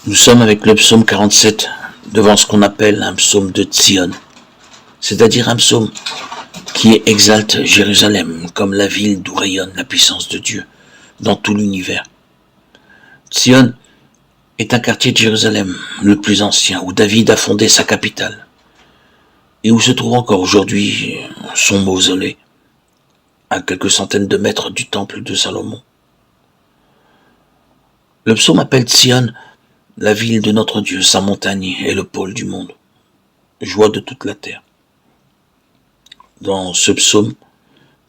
Nous sommes avec le psaume 47 devant ce qu'on appelle un psaume de Tzion, c'est-à-dire un psaume qui exalte Jérusalem comme la ville d'où rayonne la puissance de Dieu dans tout l'univers. Tzion est un quartier de Jérusalem, le plus ancien, où David a fondé sa capitale et où se trouve encore aujourd'hui son mausolée, à quelques centaines de mètres du temple de Salomon. Le psaume appelle Tzion la ville de notre Dieu, sa montagne et le pôle du monde, joie de toute la terre. Dans ce psaume,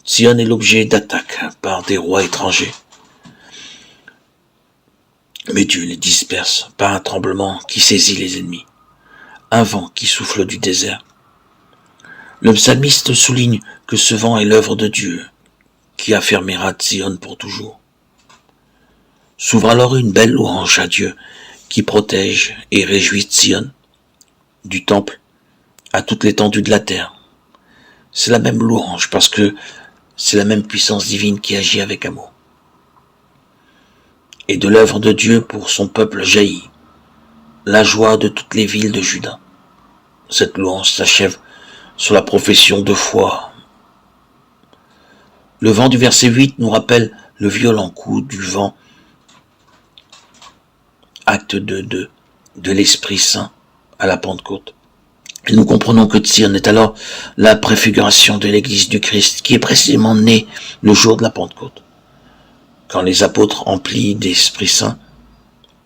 Tzion est l'objet d'attaques par des rois étrangers. Mais Dieu les disperse par un tremblement qui saisit les ennemis, un vent qui souffle du désert. Le psalmiste souligne que ce vent est l'œuvre de Dieu, qui affermira Tzion pour toujours. S'ouvre alors une belle louange à Dieu, qui protège et réjouit Tzion, du temple à toute l'étendue de la terre. C'est la même louange parce que c'est la même puissance divine qui agit avec amour. Et de l'œuvre de Dieu pour son peuple jaillit la joie de toutes les villes de Juda. Cette louange s'achève sur la profession de foi. Le vent du verset 8 nous rappelle le violent coup du vent, acte 2 de l'Esprit Saint à la Pentecôte. Et nous comprenons que Tzion est alors la préfiguration de l'Église du Christ, qui est précisément née le jour de la Pentecôte, quand les apôtres emplis d'Esprit Saint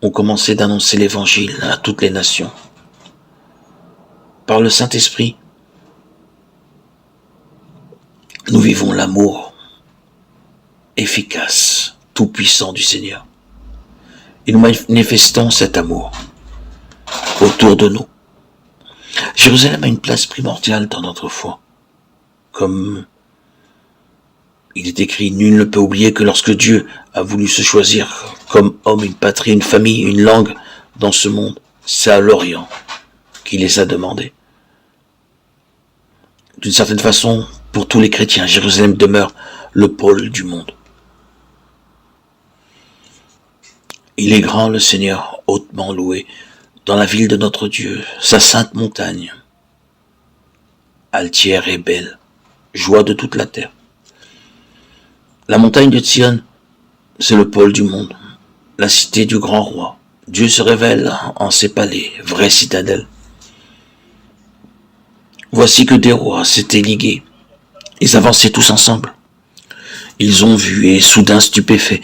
ont commencé d'annoncer l'Évangile à toutes les nations. Par le Saint-Esprit, nous vivons l'amour efficace, tout-puissant du Seigneur. Et nous manifestons cet amour autour de nous. Jérusalem a une place primordiale dans notre foi. Comme il est écrit, nul ne peut oublier que lorsque Dieu a voulu se choisir comme homme, une patrie, une famille, une langue dans ce monde, c'est à l'Orient qu'il les a demandés. D'une certaine façon, pour tous les chrétiens, Jérusalem demeure le pôle du monde. Il est grand le Seigneur, hautement loué, dans la ville de notre Dieu, sa sainte montagne, altière et belle, joie de toute la terre. La montagne de Tzion, c'est le pôle du monde, la cité du grand roi. Dieu se révèle en ses palais, vraie citadelle. Voici que des rois s'étaient ligués. Ils avançaient tous ensemble. Ils ont vu et soudain stupéfaits,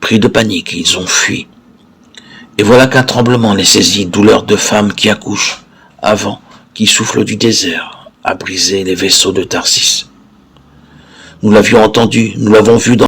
pris de panique, ils ont fui. Et voilà qu'un tremblement les saisit, douleur de femme qui accouche, un vent qui souffle du désert, a brisé les vaisseaux de Tarsis. Nous l'avions entendu, nous l'avons vu dans